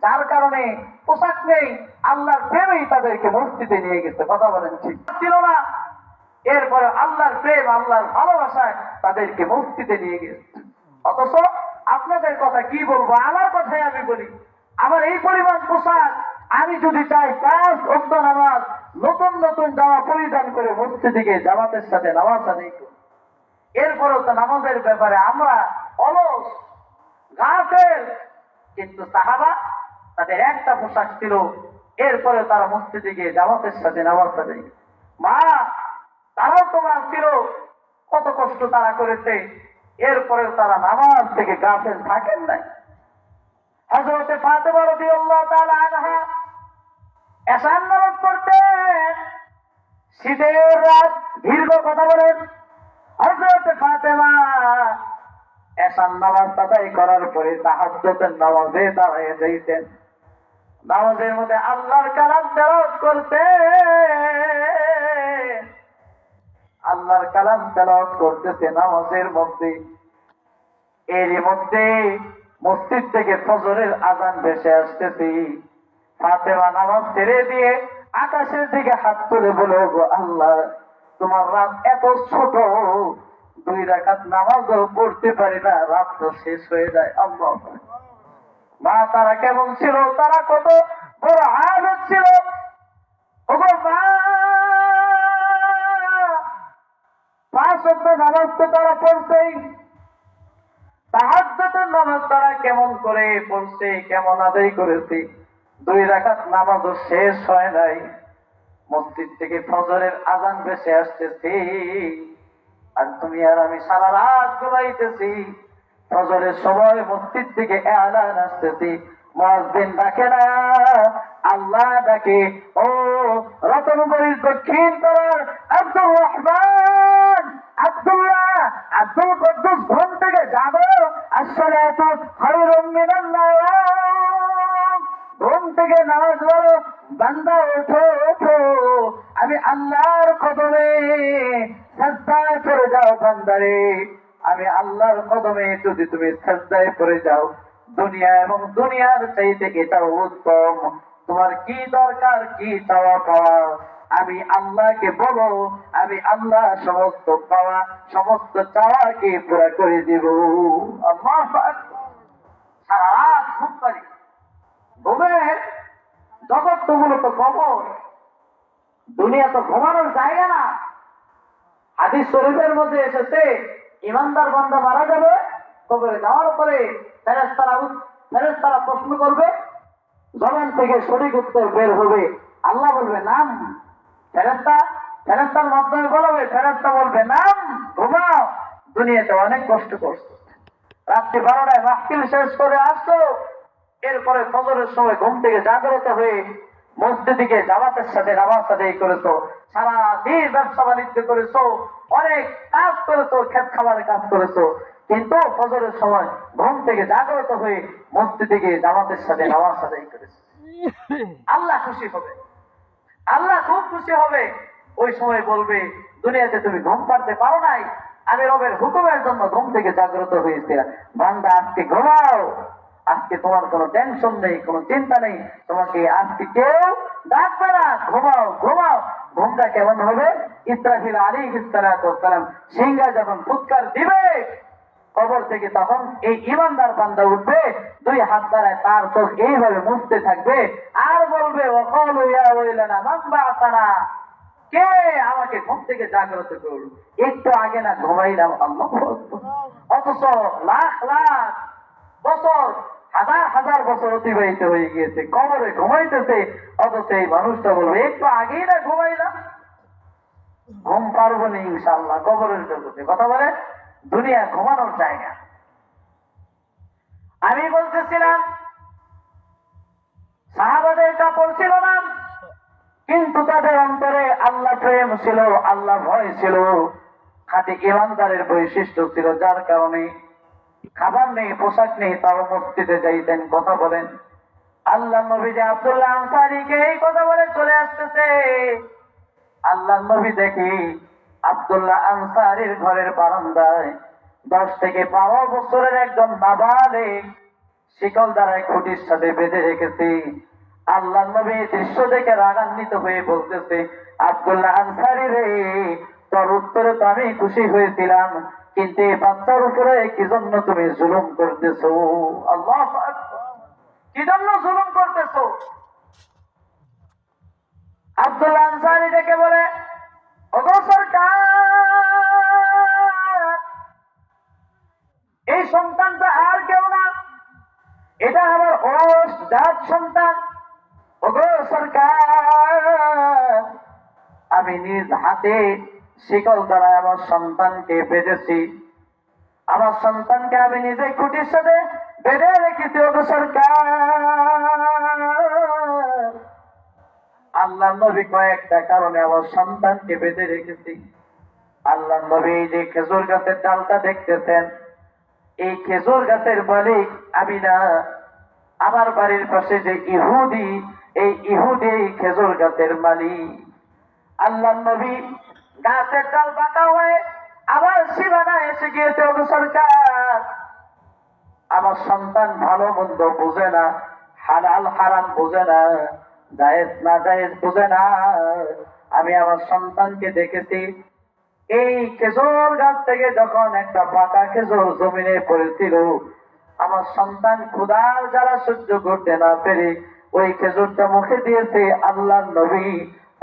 যার কারণে পোশাক নেই, আল্লাহর প্রেমেই তাদেরকে মসজিদে নিয়ে গেছে। কথা বলেন ঠিক ছিল না? এরপরে আল্লাহর প্রেম, আল্লাহর ভালোবাসায় তাদেরকে মসজিদে নিয়ে গেছে। অথচ আপনাদের কথা কি বলবো, আমার কথাই আমি বলি। আমার এই পরিমাণ পোশাক, আমি যদি চাই 5 ওয়াক্ত নামাজ নতুন নতুন জামা পরিধান করে মসজিদে গিয়ে জামাতের সাথে নামাজ আদায় করি, এরপরেও তো নামাজের ব্যাপারে আমরা অলস, গাফেল। কিন্তু সাহাবা, তাদের একটা পোশাক ছিল, এরপরে তারা মসজিদে গিয়ে জামাতের সাথে নামাজ আদায়। মা, তারাও তোমার ছিল, কত কষ্ট তারা করেছে, এরপরেও তারা নামাজ থেকে গাফেল থাকেন নাই। হযরতে ফাতেমা রাদিয়াল্লাহু তাআলা আনহা এশার নামাজ পড়তেন, শীতের রাত, দীর্ঘ কথা বলেন। হযরতে ফাতেমা এশার নামাজ আদায় করার পরে তাহাজ্জুদের নামাজে দাঁড়িয়ে যাইতেন। নামাজের মধ্যে আল্লাহর কালাম তেলাওয়াত করতেন। আল্লাহর কালাম তেলাওয়াত করতেছে নামাজের মধ্যে। এরই মধ্যে মসজিদ থেকে ফজরের আযান ভেসে আসতেছে। ফাতেমা নামাজ ছেড়ে দিয়ে আকাশের দিকে হাত তুলে বলে, গো আল্লাহ, তোমার রাত এত ছোট, 2 রাকাত নামাজও পড়তে পারি না, রাত তো শেষ হয়ে যায়। আল্লাহ। মা, তারা কেমন ছিল, তারা কত বড় আলেম ছিল। ওগো মা, 5 ওয়াক্ত নামাজ তো তারা পড়ছেই, তাহাজ্জুদের নামাজ তারা কেমন করে পড়ছে, কেমন আদায় করেছে, 2 রাকাত নামাজও শেষ হয় নাই। মসজিদ থেকে ফজরের আযান ভেসে আসতেছে, আর তুমি আর আমি সারা রাত ঘুমাইতেছি। ফজরের সময় মসজিদ থেকে এলান আসতেছি, মুয়াজ্জিন ডাকে না, আল্লাহ ডাকে। ও রতনপুরীর দক্ষিণ পাড়ার আব্দুর রহমান, আব্দুল্লাহ, আব্দুল কুদ্দুস ঘুম থেকে জাগো, আসসালাতু খায়রুম মিনান নাওম। ঘুম থেকে নামাজ পড়ো, বান্দা ওঠো ওঠো, আমি আল্লাহর কদমে সাজদায় পড়ে যাও। বান্দারে, আমি আল্লাহর কদমে যদি তুমি সাজদায় পড়ে যাও, দুনিয়া এবং দুনিয়ার চাইতে এটাও উত্তম। তোমার কি দরকার, কি চাওয়া পাওয়া, আমি আল্লাহকে বলো, আমি আল্লাহ সমস্ত পাওয়া, সমস্ত চাওয়াকে পুরা করে দিব। আল্লাহু আকবার। সারা রাত ঘুম পারি, ঘুমের জগৎ তো মূলত কবর, দুনিয়া তো ঘুমানোর জায়গা না। হাদিস শরীফের মধ্যে এসেছে, ইমানদার বান্দা মারা যাবে, কবরে যাওয়ার পরে ফেরেশতারা প্রশ্ন করবে, জবান থেকে সঠিক উত্তর বের হবে। আল্লাহ বলবে নাম, ফেরেশতার মাধ্যমে বলবে, ফেরেশতা বলবে নাম, ঘুমাও, দুনিয়াতে অনেক কষ্ট করছো, রাত্রি 12টায় মাহফিল শেষ করে আসছো, এরপরে ফজরের সময় ঘুম থেকে জাগ্রত হয়ে মসজিদে গিয়ে জামাতের সাথে নামাজ আদায় করেছো, সারা দিন ব্যবসা বাণিজ্য করেছো, অনেক কাজ করেছো, ক্ষেত খামারের কাজ করেছো, কিন্তু ফজরের সময় ঘুম থেকে জাগ্রত হয়ে মসজিদে গিয়ে জামাতের সাথে নামাজ আদায় করেছো। আল্লাহ খুশি হবে, আল্লাহ খুব খুশি হবে। ওই সময় বলবে, দুনিয়াতে তুমি ঘুম পাড়তে পারো নাই, আমি রবের হুকুমের জন্য ঘুম থেকে জাগ্রত হয়েছি। বান্দা, আজকে ঘুমাও, আজকে তোমার কোনো টেনশন নেই, কোনো চিন্তা নেই, তোমাকে আজকে কেউ ডাকবে না, ঘুমাও ঘুমাও। ঘুমটা কেমন হবে? ইসরাফিল আলাইহিস সালাতু ওয়াস সালাম সিংহা যখন ফুৎকার দিবে কবর থেকে, তখন এই ঈমানদার বান্দা উঠবে, 2 হাত দ্বারায় তার চোখ এইভাবে মুছতে থাকবে, আর বলবে, ওয়াকালু ইয়া ওয়াইলানা মান বা'সানা, কে আমাকে ঘুম থেকে জাগ্রত করল, একটু আগে না ঘুমাইলাম। আল্লাহু আকবার। অথচ লাখ লাখ বছর, হাজার হাজার বছর অতিবাহিত হয়ে গিয়েছে, কবরে ঘুমাইতেছে, অথচ এই মানুষটা বলবে, একটু আগেই না ঘুমাইলাম। ঘুম পারবো না ইনশাআল্লাহ কবরের জগতে। কথা বলে, দুনিয়া ঘুমানোর জায়গা। আমি বলতেছিলাম, সাহাবাদের কাপড় ছিল না, কিন্তু তাদের অন্তরে আল্লাহ প্রেম ছিল, আল্লাহ ভয় ছিল, খাঁটি ঈমানদারের বৈশিষ্ট্য ছিল, যার কারণে খাবার নেই, পোশাক নেই, তাও মসজিদে যাইতেন। কথা বলেন। আল্লাহ নবী যে আব্দুল্লাহ আনসারীকে এই কথা বলে চলে আসতেছে, আল্লাহ নবী দেখি আব্দুল্লাহ আনসারীর ঘরের বারান্দায় 10 থেকে 12 বছরের একজন নাবালিগ শিকল দ্বারাই খুঁটির সাথে বেঁধে রেখেছি। আল্লাহ নবী দৃশ্য দেখে রাগান্বিত হয়ে বলতেছে, আব্দুল্লাহ আনসারী রে, তোর উত্তরে তো আমি খুশি হয়েছিলাম, কিন্তু এই বাচ্চার উপরে কি জন্য তুমি জুলুম করতেছো? আল্লাহু আকবার। কি জন্য জুলুম করতেছো? আব্দুল্লাহ আনসারী ডেকে বলে, ওগো সরকার, এই সন্তানটা আর কেউ না, এটা আমার ওরস জাত সন্তান। ওগো সরকার, আমি নিজ হাতে শিকল দ্বারা আমার সন্তানকে বেঁধেছি, আমার সন্তানকে আমি নিজে খুঁটির সাথে বেঁধে রেখেছি। ওগো সরকার, আল্লাহ নবী কয়েকটা কারণে আমার সন্তানকে বেঁধে রেখেছি। আল্লাহ নবী এই যে খেজুর গাছের ডালটা দেখতেছেন, এই খেজুর গাছের মালিক আমি না, আমার বাড়ির পাশে যে ইহুদি, এই ইহুদি এই খেজুর গাছের মালিক। আল্লাহ নবী গাছের ডাল বাঁকা হয়ে আবার সীমানা এসে গিয়েছে। ওগো সরকার, আমার সন্তান ভালো মন্দ বুঝে না, হালাল হারাম বুঝে না, জায়েজ না জায়েজ বুঝে না। আমি আমার সন্তানকে দেখেছি, এই খেজুর গাছ থেকে যখন একটা পাকা খেজুর জমিনে পড়েছিল, আমার সন্তান ক্ষুধার জ্বালা সহ্য করতে না পেরে ওই খেজুরটা মুখে দিয়েছে। আল্লাহ নবী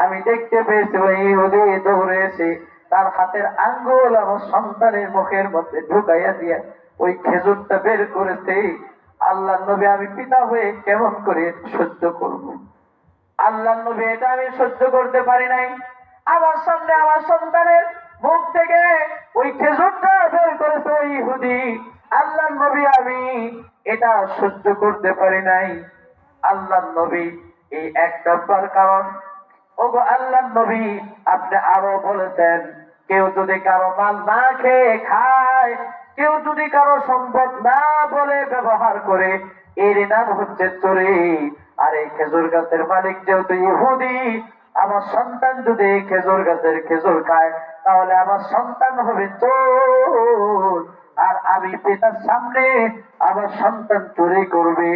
আমি দেখতে পেয়েছি ওই ইহুদি দৌড়ে এসে তার হাতের আঙ্গুল আমার সন্তানের মুখের মধ্যে ঢুকাইয়া দিয়ে ওই খেজুরটা বের করেছে। আল্লাহ নবী আমি পিতা হয়ে কেমন করে সহ্য করব? আল্লাহ নবী এটা আমি সহ্য করতে পারি নাই। আমার সামনে আমার সন্তানের মুখ থেকে ওই খেজুরটা বের করেছে ওই ইহুদি। আল্লাহ নবী আমি এটা সহ্য করতে পারি নাই। আল্লাহ নবী এই এক নম্বর কারণ। ওগো আল্লাহ নবী, আপনি আরো বলেছেন, কেউ যদি কারো মাল না খেয়ে খায়, কেউ যদি কারো সম্পদ না বলে ব্যবহার করে, এর নাম হচ্ছে চোরে। আর এই খেজুর গাছের মালিক যেহেতু ইহুদি, আমার সন্তান যদি এই খেজুর গাছের খেজুর খায়, তাহলে আমার সন্তান হবে চোর। আর আমি পিতার সামনে আমার সন্তান চুরি করবে,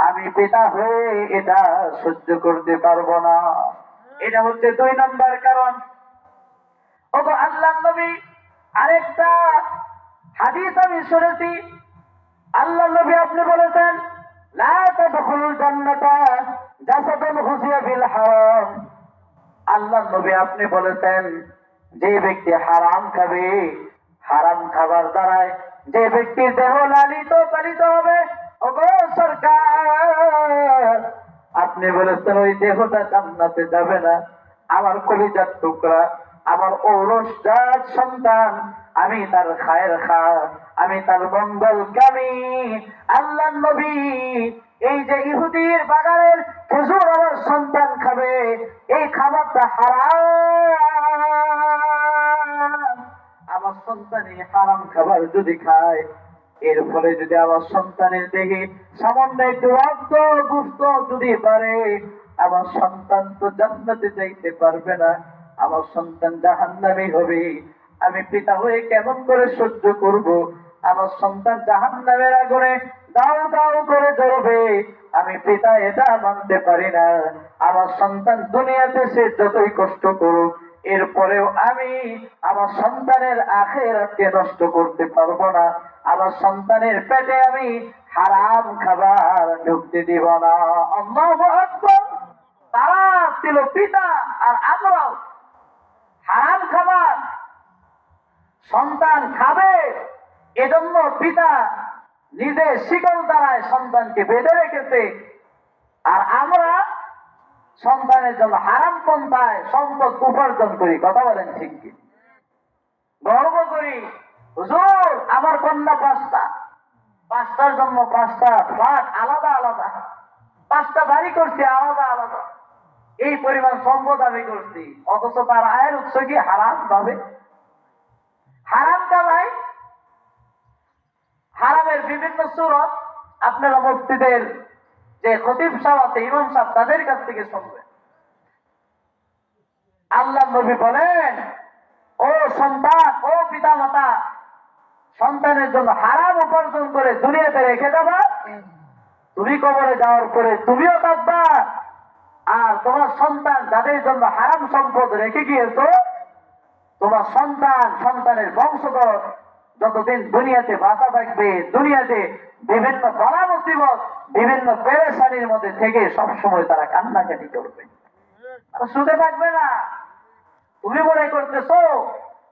আমি পিতা হয়ে এটা সহ্য করতে পারবো না। এটা হচ্ছে 2 নম্বর কারণ। ওগো আল্লাহ নবী, আরেকটা হাদিস আমি শুনেছি, আল্লাহ নবী আপনি বলেছেন, লা তাদখুলুল জান্নাতা জাসাদুন হুসিয়া বিল হারাম। আল্লাহ নবী আপনি বলেছেন, যে ব্যক্তি হারাম খাবে, হারাম খাবার দ্বারায় যে ব্যক্তির দেহ লালিত পালিত হবে, ওগো সরকার, আপনি বলেছেন ওই দেহটা জান্নাতে যাবে না। আমার কলিজার টুকরা, আমার ঔরসজাত সন্তান, আমি তার খায়ের খা, আমি তার মঙ্গলকামী। আল্লাহ নবী এই যে ইহুদির বাগানের খেজুর আমার সন্তান খাবে, এই খাবারটা হারাম। আমার সন্তান এই হারাম খাবার যদি খায়, এর ফলে যদি আমার সন্তানের দেহে সামান্য একটু রক্ত গুস্ত যদি পারে, আমার সন্তান তো জান্নাতে যাইতে পারবে না, আমার সন্তান জাহান্নামী হবে। আমি পিতা হয়ে কেমন করে সহ্য করব? আমার সন্তান জাহান্নামের আগুনে দাও দাও করে জ্বলবে, আমি পিতা এটা মানতে পারি না। আমার সন্তান দুনিয়াতে সে যতই কষ্ট করুক, এরপরেও আমি আমার সন্তানের আখিরাতকে নষ্ট করতে পারবো না। আমার সন্তানের পেটে আমি হারাম খাবার ঢুকতে দিব না। আল্লাহু আকবার। তারা ছিল পিতা, আর আমরাও হারাম খাবার সন্তান খাবে, এজন্য পিতা নিজে শিকল দ্বারায় সন্তানকে বেঁধে রেখেছে। আর আমরা সন্তানের জন্য হারাম পন্থায় সম্পদ উপার্জন করি। কথা বলেন ঠিক কি? গর্ব করি, হুজুর আমার কন্যা 5টা, 5টার জন্য 5টা ফ্ল্যাট আলাদা আলাদা, 5টা বাড়ি করছি আলাদা আলাদা, এই পরিমাণ সম্পদ আমি করছি। অথচ তার আয়ের উৎস কি হারাম ভাবে, হারাম কামাই। হারামের বিভিন্ন সূরত আপনারা মসজিদের যে খতিব সাহেব আছে, ইমাম সাহেব, তাদের কাছ থেকে শুনবেন। আল্লাহ নবী বলেন, ও সন্তান, ও পিতা মাতা, সন্তানের জন্য হারাম উপার্জন করে দুনিয়াতে রেখে যাবা, তুমি কবরে যাওয়ার পরে তুমিও কাঁদবা, আর তোমার সন্তান যাদের জন্য হারাম সম্পদ রেখে গিয়েছো, তোমার সন্তান সন্তানের বংশধর যতদিন দুনিয়াতে বাঁচা থাকবে, দুনিয়াতে বিভিন্ন বালা মুসিবত, বিভিন্ন পেরেশানির মধ্যে থেকে সবসময় তারা কান্নাকাটি করবে, তারা সুখে থাকবে না। তুমি মনে করতেছো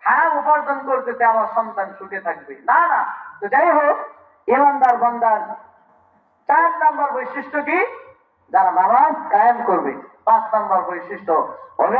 হারাম উপার্জন করতেছে আমার সন্তান সুখে থাকবে, না না। তো যাই হোক, ইমানদার বান্দার 4 নম্বর বৈশিষ্ট্য কি? যারা নামাজ কায়েম করবে। 5 নম্বর বৈশিষ্ট্য হবে